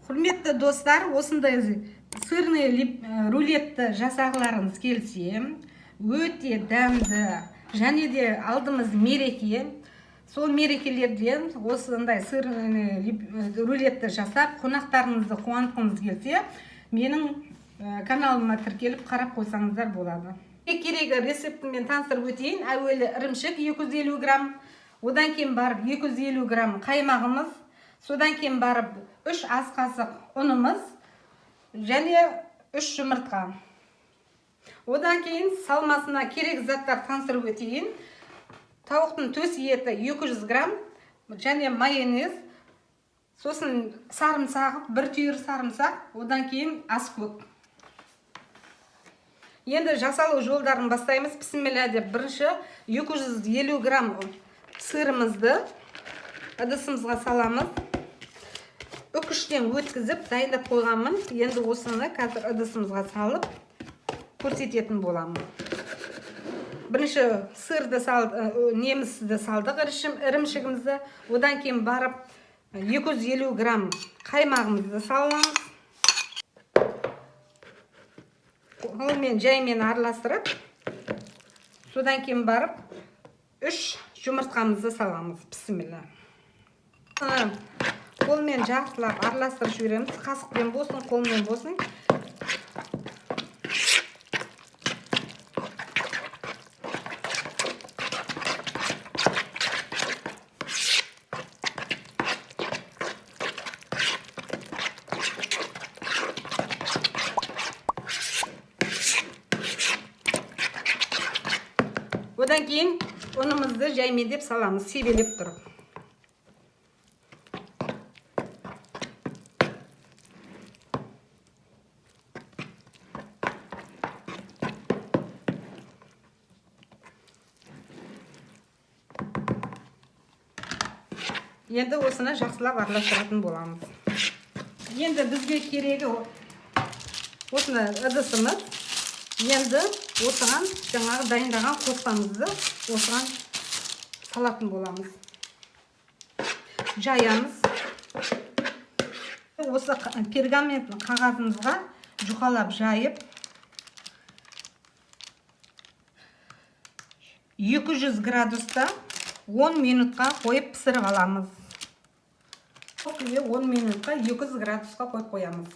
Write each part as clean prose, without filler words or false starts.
Құрметті достар, осындай сырный рулетті жасағыларыңыз келсе, өте дәмді, және де алдымыз мереке. Сол мерекелерден осындай сырный рулетті жасап, қонақтарыңызды қуантқыңыз келсе, менің каналыма тіркеліп қарап қойсаңыздар болады. Керегі рецептімен таныстырып өтейін. Әуелі ірімшік 250 грамм, одан кейін барып 250 грамм қаймағымыз, содан кейін барып 3 ас қасық ұнымыз және 3 жұмыртқа. Одан кейін салмасына керек заттар таныстырып өтейін. Тауықтың төс еті 200 грамм және майонез, сосын сарымсақ, бір түйір сарымсақ, одан кейін ас көк. Енді жасалу жолдарын бастаймыз. Бісміллә деп бірінші 250 грамм сырымызды ыдысымызға саламыз. Үкіштен өткізіп дайындап қойғанмын. Енді осыны қазір ыдысымызға салып көрсететін боламын. Бірінші сырды немізді салдық, ірімшігімізді. Одан кейін барып 250 грамм қаймағымызды саламыз. Қолмен жаймен араластырып, содан кейін барып 3 жұмыртқамызды саламыз. Бісміллә. Қолмен жартылап араластырып жібереміз. Қасықпен болсын, қолмен болсын. Одан кейін ұнымызды жаймендеп саламыз, себелеп тұрып. Енді осыны жақсылап араластыратын боламыз. Енді бізге керегі осыны ыдысымыз. Енді осыған жаңағы дайындаған қоспамызды осыған салатын боламыз. Жаямыз. Осы пергамент қағазымызға жұқалап жайып 200 градуста 10 минутқа қойып пісіріп аламыз. 10 минутқа 200 градусқа қойып қоямыз.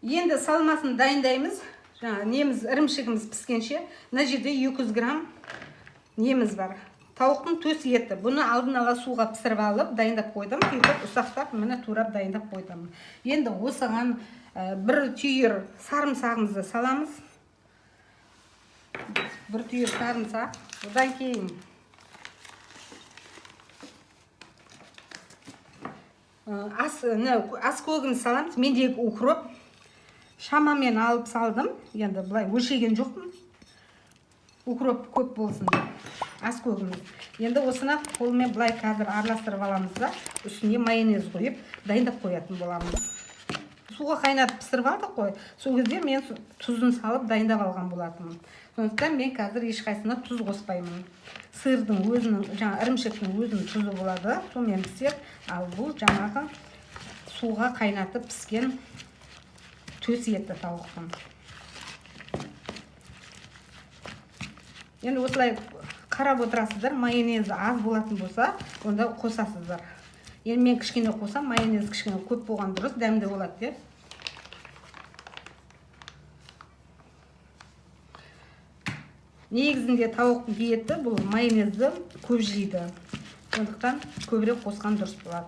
Енді салмасын дайындаймыз. Неміз ірімшігіміз піскенше, мына жерде 200 грамм неміз бар. Тауықтың төс еті. Бұны алдын ала суға пісіріп алып, дайындап қойдым. Кейтіп ұсақтап, міне турап дайындап қойдым. Енді осыған бір түйір сарымсағымызды саламыз. Бір түйір сарымсақ. Одан кейін ас көгін саламыз. Мендегі укроп. Шамамен алып салдым. Енді бұлай өлшеген жоқпын. Укроп көп болсын деп. Ас көгіміз. Енді осына қолмен бұлай қазір араластырып аламыз да, үстіне майонез қойып, дайындап қоятын боламыз. Суға қайнатып пісіріп алдық қой. Сол кезде мен тұзын салып дайындап алған болатынмын. Сондықтан мен қазір ешқайсына тұз қоспаймын. Сырдың өзінің, ірімшіктің өзінің тұзы болады. Сонымен пісер, ал бұл жаңағы суға қайнатып піскен төс еті тауықтың. Енді осылай қарап отырасыздар, майонезі аз болатын болса, онда қосасыздар. Енді мен кішкене қосам, майонез кішкене көп болған дұрыс, дәмді болады деп. Негізінде тауықтың еті бұл майонезді көп жейді. Сондықтан көбірек қосқан дұрыс болады.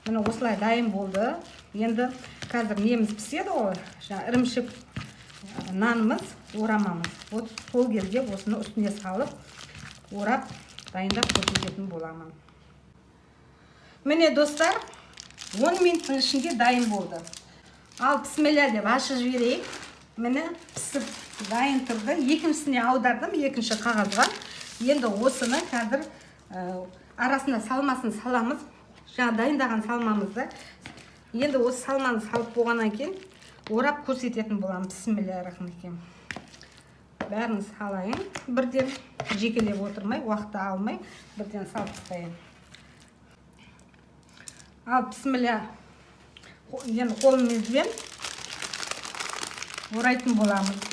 Міне осылай дайын болды. Енді қазір неміз піседі ғой, ірімшік нанымыз, орамамыз. Вот сол кезде осыны үстіне салып, орап, дайындап көрсететін боламын. Міне достар, 10 минуттың ішінде дайын болды. Ал бісміллә деп ашып жіберейік. Міне пісіп дайын тұрды. Екіншісіне аудардым, екінші қағазға. Енді осыны қазір арасына салмасын саламыз. Жаңа дайындаған салмамызды. Енді осы салманы салып болғаннан кейін орап көрсететін боламын. Бісміллә рахман. Бәрін салайын. Бірден жекелеп отырмай, уақытты алмай, бірден салып тастайын. Ал бісміллә Енді қолымызбен орайтын боламыз.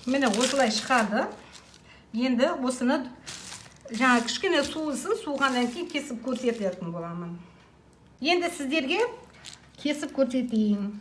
Mine осылай шығады. Енді осыны жаңа кішкене суысын, суығаннан кейін кесіп көрсететін боламын. Енді сіздерге кесіп көрсетейін.